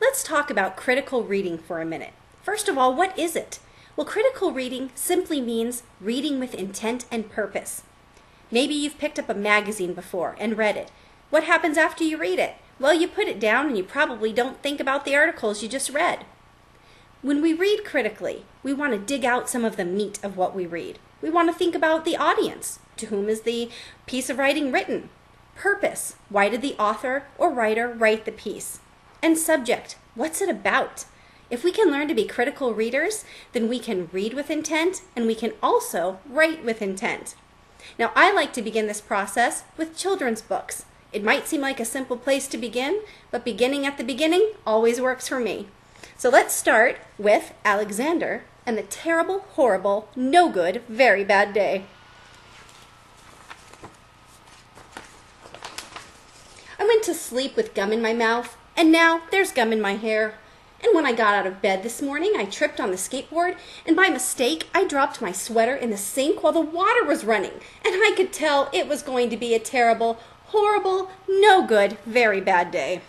Let's talk about critical reading for a minute. First of all, what is it? Well, critical reading simply means reading with intent and purpose. Maybe you've picked up a magazine before and read it. What happens after you read it? Well, you put it down and you probably don't think about the articles you just read. When we read critically, we want to dig out some of the meat of what we read. We want to think about the audience. To whom is the piece of writing written? Purpose. Why did the author or writer write the piece? And subject. What's it about? If we can learn to be critical readers, then we can read with intent and we can also write with intent. Now, I like to begin this process with children's books. It might seem like a simple place to begin, but beginning at the beginning always works for me. So let's start with Alexander and the terrible, horrible, no good, very bad day. I went to sleep with gum in my mouth, and now there's gum in my hair. And when I got out of bed this morning, I tripped on the skateboard, and by mistake, I dropped my sweater in the sink while the water was running, and I could tell it was going to be a terrible, horrible, no good, very bad day.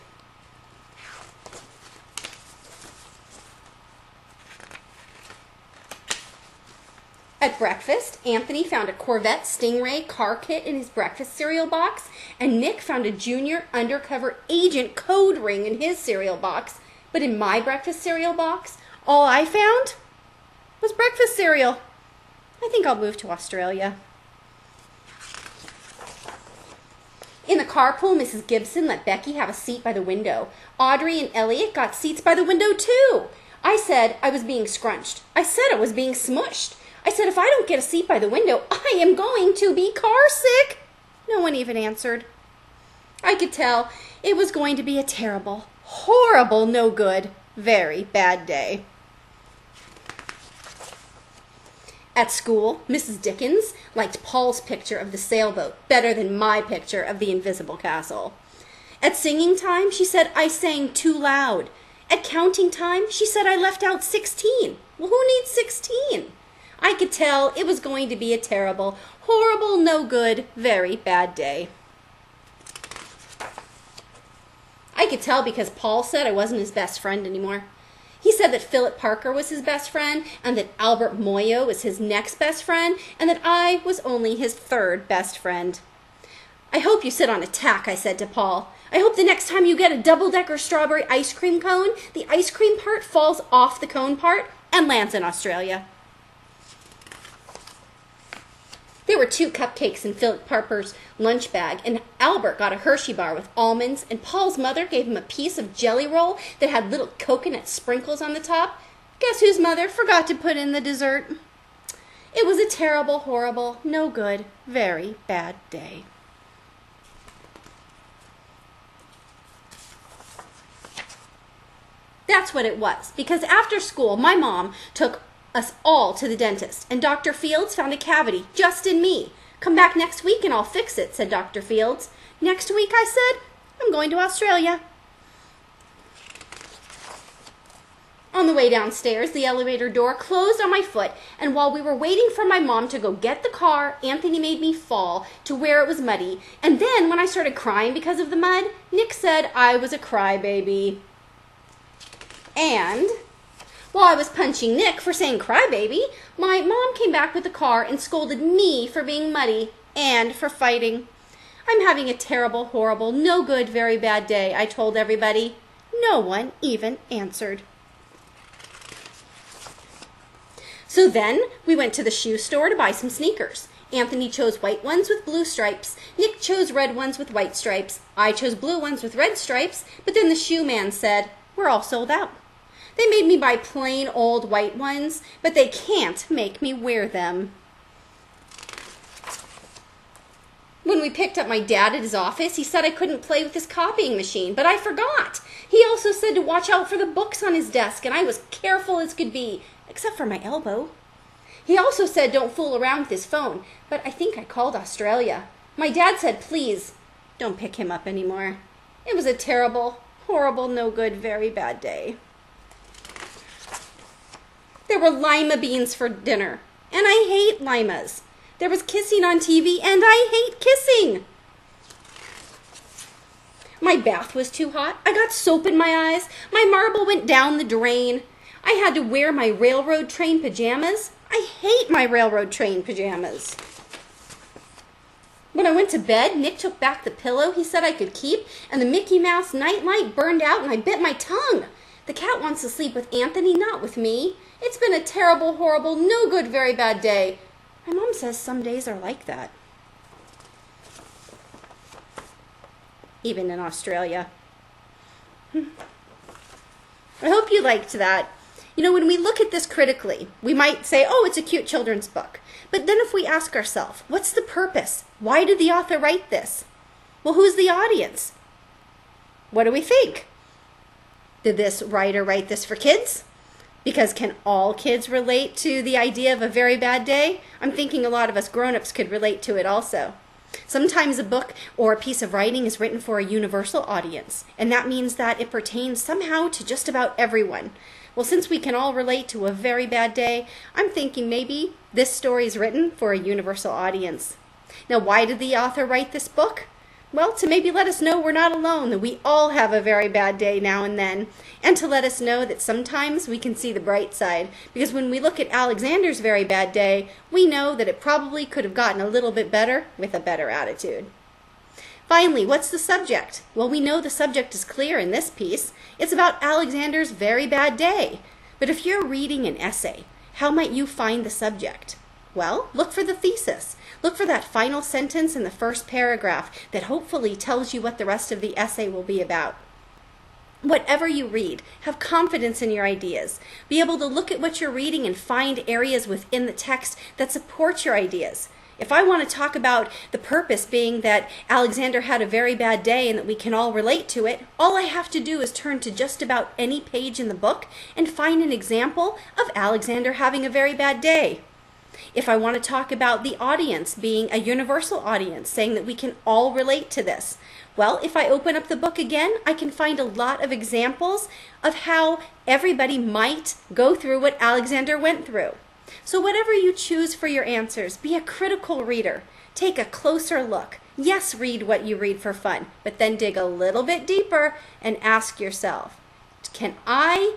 At breakfast, Anthony found a Corvette Stingray car kit in his breakfast cereal box, and Nick found a junior undercover agent code ring in his cereal box. But in my breakfast cereal box, all I found was breakfast cereal. I think I'll move to Australia. In the carpool, Mrs. Gibson let Becky have a seat by the window. Audrey and Elliot got seats by the window too. I said I was being scrunched. I said I was being smushed. I said if I don't get a seat by the window, I am going to be car sick. No one even answered. I could tell it was going to be a terrible, horrible, no good, very bad day. At school, Mrs. Dickens liked Paul's picture of the sailboat better than my picture of the invisible castle. At singing time, she said I sang too loud. At counting time, she said I left out 16. Well, who needs 16? I could tell it was going to be a terrible, horrible, no good, very bad day. I could tell because Paul said I wasn't his best friend anymore. He said that Philip Parker was his best friend, and that Albert Moyo was his next best friend, and that I was only his third best friend. I hope you sit on a tack, I said to Paul. I hope the next time you get a double-decker strawberry ice cream cone, the ice cream part falls off the cone part and lands in Australia. There were 2 cupcakes in Philip Parker's lunch bag, and Albert got a Hershey bar with almonds, and Paul's mother gave him a piece of jelly roll that had little coconut sprinkles on the top. Guess whose mother forgot to put in the dessert? It was a terrible, horrible, no good, very bad day. That's what it was, because after school, my mom took us all to the dentist, and Dr. Fields found a cavity just in me. Come back next week and I'll fix it, said Dr. Fields. Next week, I said, I'm going to Australia. On the way downstairs, the elevator door closed on my foot, and while we were waiting for my mom to go get the car, Anthony made me fall to where it was muddy. And then when I started crying because of the mud, Nick said I was a crybaby. And while I was punching Nick for saying crybaby, my mom came back with the car and scolded me for being muddy and for fighting. I'm having a terrible, horrible, no good, very bad day, I told everybody. No one even answered. So then we went to the shoe store to buy some sneakers. Anthony chose white ones with blue stripes. Nick chose red ones with white stripes. I chose blue ones with red stripes, but then the shoe man said, we're all sold out. They made me buy plain old white ones, but they can't make me wear them. When we picked up my dad at his office, he said I couldn't play with his copying machine, but I forgot. He also said to watch out for the books on his desk, and I was careful as could be, except for my elbow. He also said don't fool around with his phone, but I think I called Australia. My dad said, please, don't pick him up anymore. It was a terrible, horrible, no good, very bad day. There were lima beans for dinner, and I hate limas. There was kissing on TV, and I hate kissing. My bath was too hot. I got soap in my eyes. My marble went down the drain. I had to wear my railroad train pajamas. I hate my railroad train pajamas. When I went to bed, Nick took back the pillow he said I could keep, and the Mickey Mouse nightlight burned out and I bit my tongue. The cat wants to sleep with Anthony, not with me. It's been a terrible, horrible, no good, very bad day. My mom says some days are like that. Even in Australia. I hope you liked that. You know, when we look at this critically, we might say, oh, it's a cute children's book. But then if we ask ourselves, what's the purpose? Why did the author write this? Well, who's the audience? What do we think? Did this writer write this for kids? Because can all kids relate to the idea of a very bad day? I'm thinking a lot of us grown-ups could relate to it also. Sometimes a book or a piece of writing is written for a universal audience, and that means that it pertains somehow to just about everyone. Well, since we can all relate to a very bad day, I'm thinking maybe this story is written for a universal audience. Now, why did the author write this book? Well, to maybe let us know we're not alone, that we all have a very bad day now and then, and to let us know that sometimes we can see the bright side, because when we look at Alexander's very bad day, we know that it probably could have gotten a little bit better with a better attitude. Finally, what's the subject? Well, we know the subject is clear in this piece. It's about Alexander's very bad day. But if you're reading an essay, how might you find the subject? Well, look for the thesis. Look for that final sentence in the first paragraph that hopefully tells you what the rest of the essay will be about. Whatever you read, have confidence in your ideas. Be able to look at what you're reading and find areas within the text that support your ideas. If I want to talk about the purpose being that Alexander had a very bad day and that we can all relate to it, all I have to do is turn to just about any page in the book and find an example of Alexander having a very bad day. If I want to talk about the audience being a universal audience, saying that we can all relate to this, well, if I open up the book again, I can find a lot of examples of how everybody might go through what Alexander went through. So whatever you choose for your answers, be a critical reader. Take a closer look. Yes, read what you read for fun, but then dig a little bit deeper and ask yourself, can I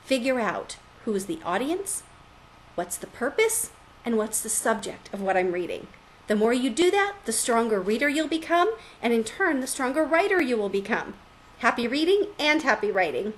figure out who's the audience, what's the purpose, and what's the subject of what I'm reading? The more you do that, the stronger reader you'll become, and in turn, the stronger writer you will become. Happy reading and happy writing.